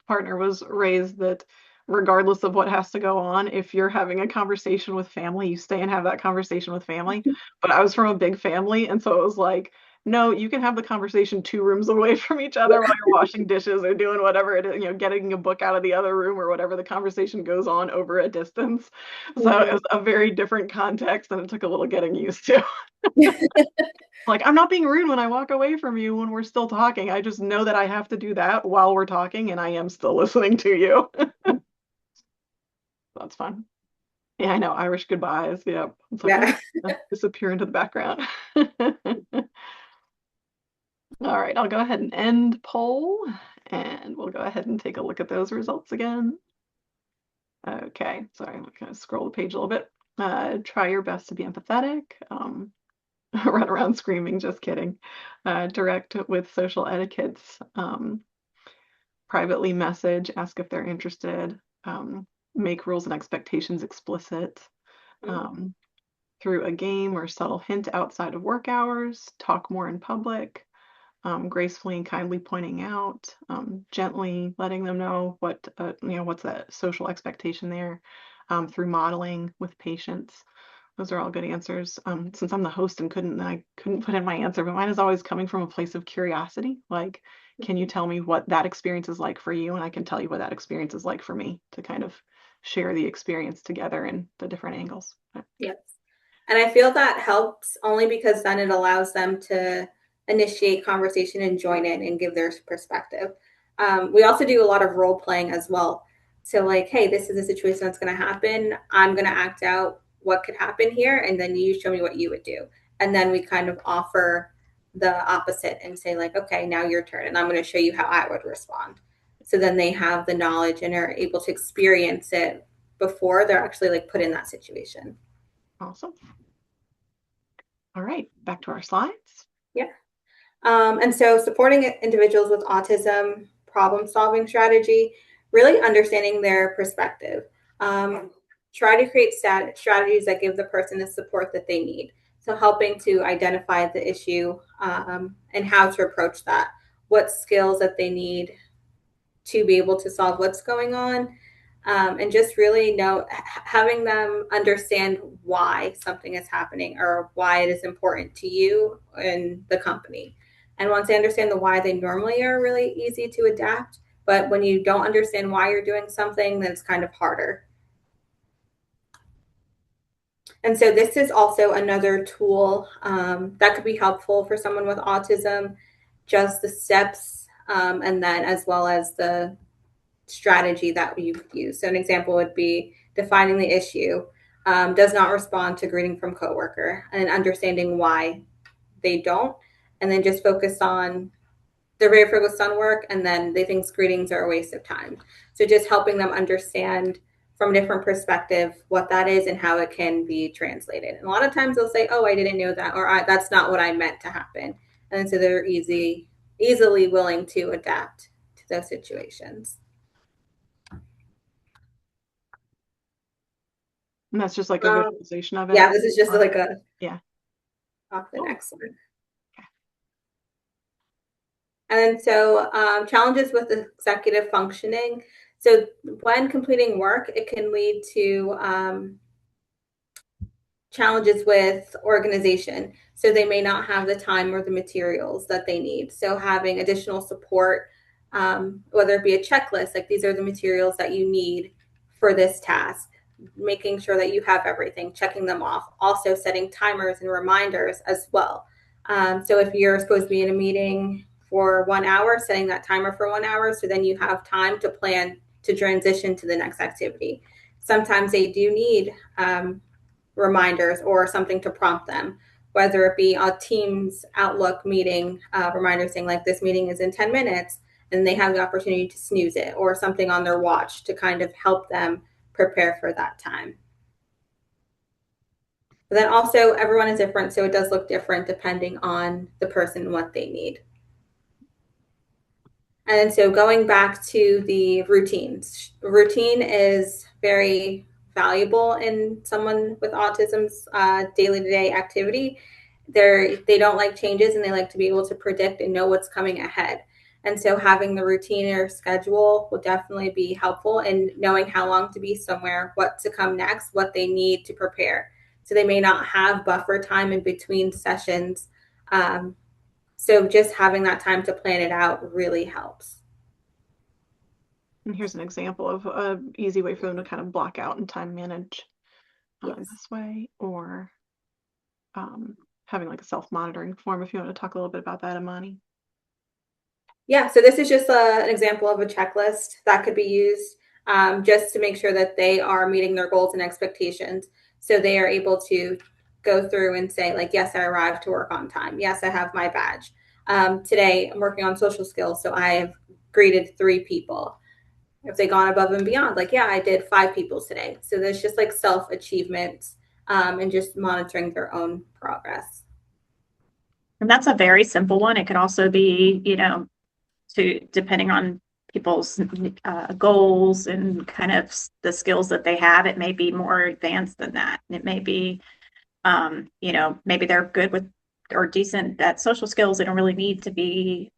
partner was raised that regardless of what has to go on, if you're having a conversation with family, you stay and have that conversation with family. But I was from a big family, and so it was like, no, you can have the conversation 2 rooms away from each other while you're washing dishes or doing whatever it is, getting a book out of the other room or whatever. The conversation goes on over a distance. So it was a very different context, and it took a little getting used to. Like, I'm not being rude when I walk away from you when we're still talking. I just know that I have to do that while we're talking, and I am still listening to you. That's fun. Yeah, I know. Irish goodbyes. Yep. It's like, Yeah. disappear into the background. All right, I'll go ahead and end poll, and we'll go ahead and take a look at those results again. Okay, sorry, I'm gonna scroll the page a little bit. Try your best to be empathetic. Run around screaming, just kidding. Direct with social etiquettes. Privately message, ask if they're interested. Make rules and expectations explicit. Through a game or subtle hint outside of work hours. Talk more in public. Gracefully and kindly pointing out. Gently letting them know what's that social expectation there. through modeling with patients. Those are all good answers. Since I'm the host and I couldn't put in my answer, but mine is always coming from a place of curiosity. Like, can you tell me what that experience is like for you? And I can tell you what that experience is like for me, to kind of share the experience together in the different angles. Yes. And I feel that helps only because then it allows them to initiate conversation and join in and give their perspective. We also do a lot of role playing as well. So, like, hey, this is a situation that's going to happen. I'm going to act out what could happen here, and then you show me what you would do. And then we kind of offer the opposite and say, like, okay, now your turn, and I'm going to show you how I would respond. So then they have the knowledge and are able to experience it before they're actually like put in that situation. Awesome. All right, back to our slides. Yeah. And so supporting individuals with autism, problem solving strategy, really understanding their perspective. Try to create strategies that give the person the support that they need. So helping to identify the issue and how to approach that, what skills that they need to be able to solve what's going on. And just really having them understand why something is happening or why it is important to you and the company. And once they understand the why, they normally are really easy to adapt. But when you don't understand why you're doing something, then it's kind of harder. And so this is also another tool that could be helpful for someone with autism, just the steps, and then as well as the strategy that you use. So an example would be defining the issue, does not respond to greeting from coworker, and understanding why they don't, and then just they're very focused on work, and then they think greetings are a waste of time. So just helping them understand from a different perspective what that is and how it can be translated. And a lot of times they'll say, oh, I didn't know that, or that's not what I meant to happen. And so they're easily willing to adapt to those situations. And that's just like a visualization of it. Yeah, this is just like a off the Cool. next one. And so challenges with executive functioning. So when completing work, it can lead to challenges with organization. So they may not have the time or the materials that they need. So having additional support, whether it be a checklist, like these are the materials that you need for this task, making sure that you have everything, checking them off, also setting timers and reminders as well. So if you're supposed to be in a meeting for 1 hour, setting that timer for 1 hour, so then you have time to plan to transition to the next activity. Sometimes they do need reminders or something to prompt them, whether it be a Teams Outlook meeting reminder saying like this meeting is in 10 minutes, and they have the opportunity to snooze it, or something on their watch to kind of help them prepare for that time. But then also everyone is different, so it does look different depending on the person and what they need. And so going back to the routines, routine is very valuable in someone with autism's daily-to-day activity. They don't like changes, and they like to be able to predict and know what's coming ahead. And so having the routine or schedule will definitely be helpful in knowing how long to be somewhere, what to come next, what they need to prepare. So they may not have buffer time in between sessions. So just having that time to plan it out really helps. And here's an example of an easy way for them to kind of block out and time manage this way, or having like a self-monitoring form, if you want to talk a little bit about that, Imani. Yeah, so this is just an example of a checklist that could be used just to make sure that they are meeting their goals and expectations. So they are able to go through and say, like, yes, I arrived to work on time. Yes, I have my badge. Today, I'm working on social skills, so I have greeted 3 people. If they gone above and beyond, like, yeah, I did 5 people today. So there's just like self-achievements and just monitoring their own progress. And that's a very simple one. It could also be, depending on people's goals and kind of the skills that they have, it may be more advanced than that. It may be, maybe they're good with or decent at social skills. They don't really need to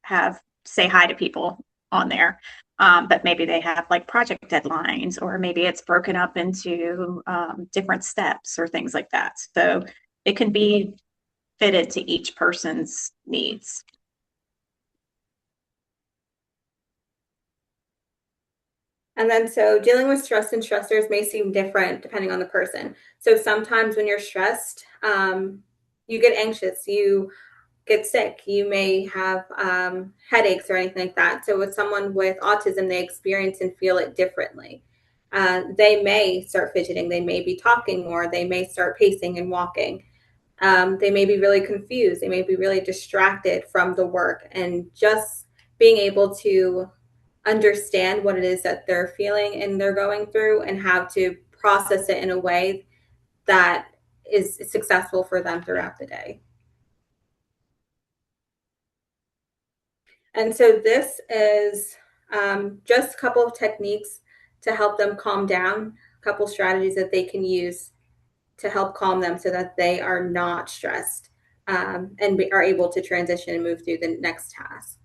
say hi to people on there. But maybe they have like project deadlines, or maybe it's broken up into different steps or things like that. So it can be fitted to each person's needs. And then, so dealing with stress and stressors may seem different depending on the person. So sometimes when you're stressed, you get anxious, you get sick, you may have headaches or anything like that. So with someone with autism, they experience and feel it differently. They may start fidgeting, they may be talking more, they may start pacing and walking. They may be really confused, they may be really distracted from the work, and just being able to understand what it is that they're feeling and they're going through, and how to process it in a way that is successful for them throughout the day. And so this is just a couple of techniques to help them calm down, a couple strategies that they can use to help calm them so that they are not stressed, and are able to transition and move through the next task.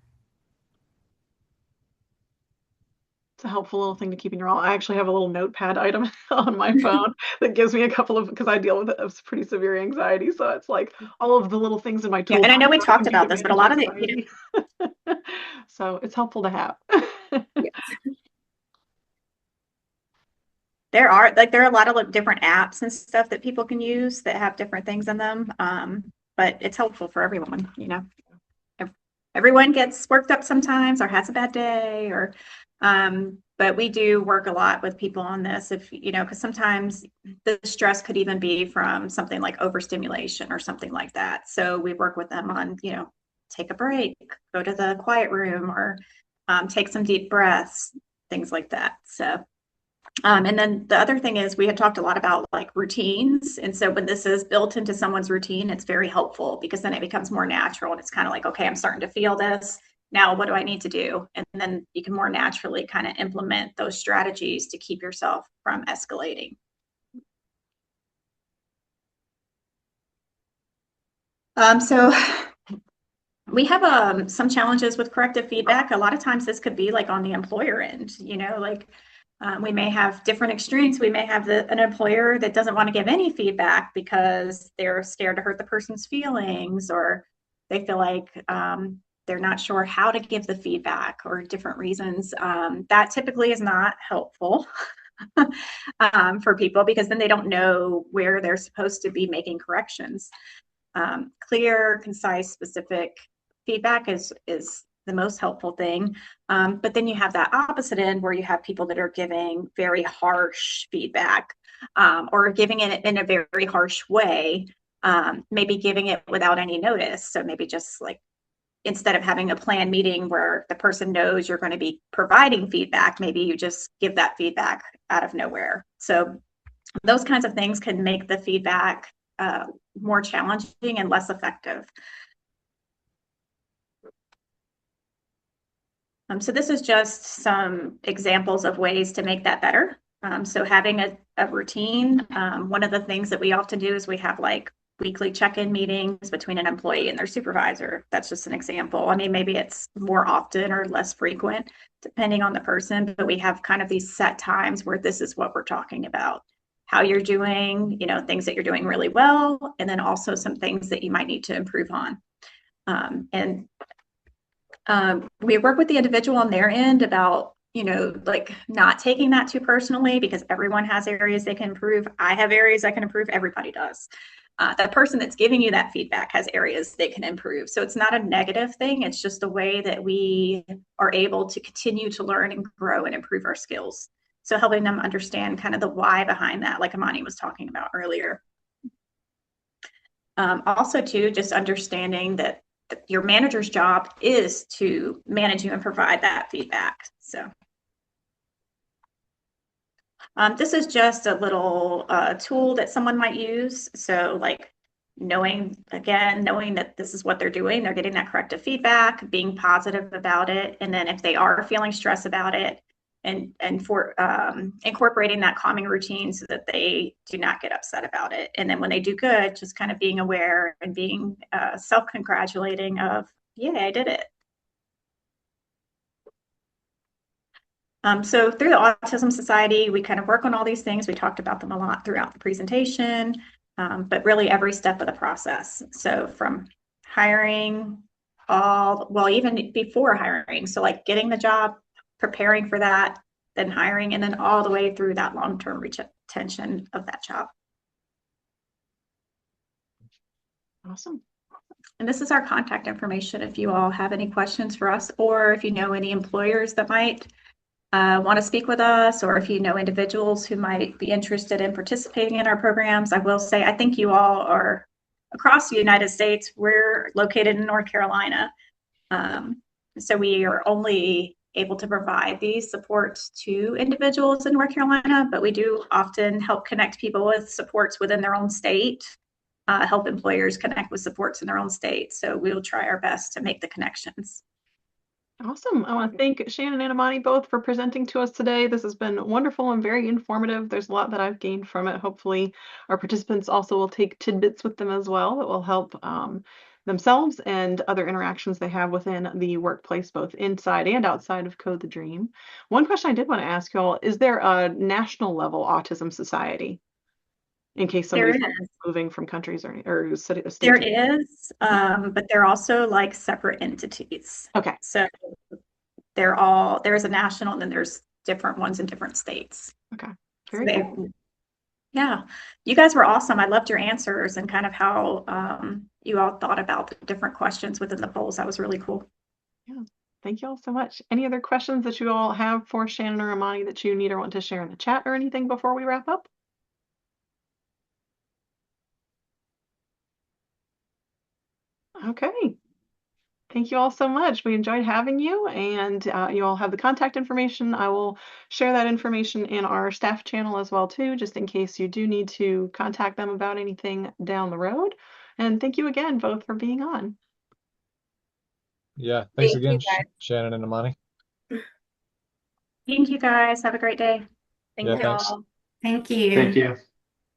It's a helpful little thing to keep in your wallet. I actually have a little notepad item on my phone that gives me a couple of, because I deal with pretty severe anxiety. So it's like all of the little things in my toolbox. Yeah, and I know we talked about this, but a lot of the, so it's helpful to have. Yes. there are a lot of different apps and stuff that people can use that have different things in them. But it's helpful for everyone, you know. Everyone gets worked up sometimes or has a bad day, or but we do work a lot with people on this, if you know, because sometimes the stress could even be from something like overstimulation or something like that. So we work with them on, you know, take a break, go to the quiet room, or take some deep breaths, things like that. So and then the other thing is, we had talked a lot about like routines. And so when this is built into someone's routine, it's very helpful, because then it becomes more natural, and it's kind of like, okay, I'm starting to feel this. Now, what do I need to do? And then you can more naturally kind of implement those strategies to keep yourself from escalating. So we have some challenges with corrective feedback. A lot of times this could be like on the employer end, you know, like we may have different extremes. We may have an employer that doesn't want to give any feedback because they're scared to hurt the person's feelings, or they feel like they're not sure how to give the feedback, or different reasons. That typically is not helpful for people, because then they don't know where they're supposed to be making corrections. Clear, concise, specific feedback is the most helpful thing. But then you have that opposite end, where you have people that are giving very harsh feedback, or giving it in a very harsh way, maybe giving it without any notice. So maybe just like, instead of having a planned meeting where the person knows you're going to be providing feedback, maybe you just give that feedback out of nowhere. So those kinds of things can make the feedback more challenging and less effective. So this is just some examples of ways to make that better. So having a routine, one of the things that we often do is we have like weekly check-in meetings between an employee and their supervisor. That's just an example. I mean, maybe it's more often or less frequent, depending on the person, but we have kind of these set times where this is what we're talking about. How you're doing, you know, things that you're doing really well, and then also some things that you might need to improve on. We work with the individual on their end about, you know, like not taking that too personally, because everyone has areas they can improve. I have areas I can improve. Everybody does. The person that's giving you that feedback has areas they can improve. So it's not a negative thing. It's just a way that we are able to continue to learn and grow and improve our skills. So helping them understand kind of the why behind that, like Amani was talking about earlier. Also, too, just understanding that your manager's job is to manage you and provide that feedback. So this is just a little tool that someone might use. So like knowing that this is what they're doing, they're getting that corrective feedback, being positive about it. And then if they are feeling stress about it, and for incorporating that calming routine so that they do not get upset about it. And then when they do good, just kind of being aware and being self-congratulating of, yeah, I did it. So through the Autism Society, we kind of work on all these things. We talked about them a lot throughout the presentation, but really every step of the process. So from hiring well, even before hiring. So like getting the job, preparing for that, then hiring, and then all the way through that long-term retention of that job. Awesome. And this is our contact information if you all have any questions for us, or if you know any employers that might want to speak with us, or if you know individuals who might be interested in participating in our programs. I will say, I think you all are across the United States. We're located in North Carolina. So we are only able to provide these supports to individuals in North Carolina, but we do often help connect people with supports within their own state, help employers connect with supports in their own state. So we'll try our best to make the connections. Awesome. I want to thank Shannon and Amani both for presenting to us today. This has been wonderful and very informative. There's a lot that I've gained from it. Hopefully our participants also will take tidbits with them as well that will help themselves and other interactions they have within the workplace, both inside and outside of Code the Dream. One question I did want to ask you all, is there a national level autism society in case somebody's moving from countries or city? There is, but they're also like separate entities. Okay. So there's a national, and then there's different ones in different states. Okay. Very cool. Yeah, you guys were awesome. I loved your answers and kind of how you all thought about the different questions within the polls. That was really cool. Yeah. Thank you all so much. Any other questions that you all have for Shannon or Amani that you need or want to share in the chat or anything before we wrap up? Okay. Thank you all so much. We enjoyed having you, and you all have the contact information. I will share that information in our staff channel as well too, just in case you do need to contact them about anything down the road. And thank you again both for being on. Yeah, thanks Thank again, you, guys. Shannon and Amani. Thank you guys. Have a great day. Thank Yeah, you thanks. all. Thank you. Thank you.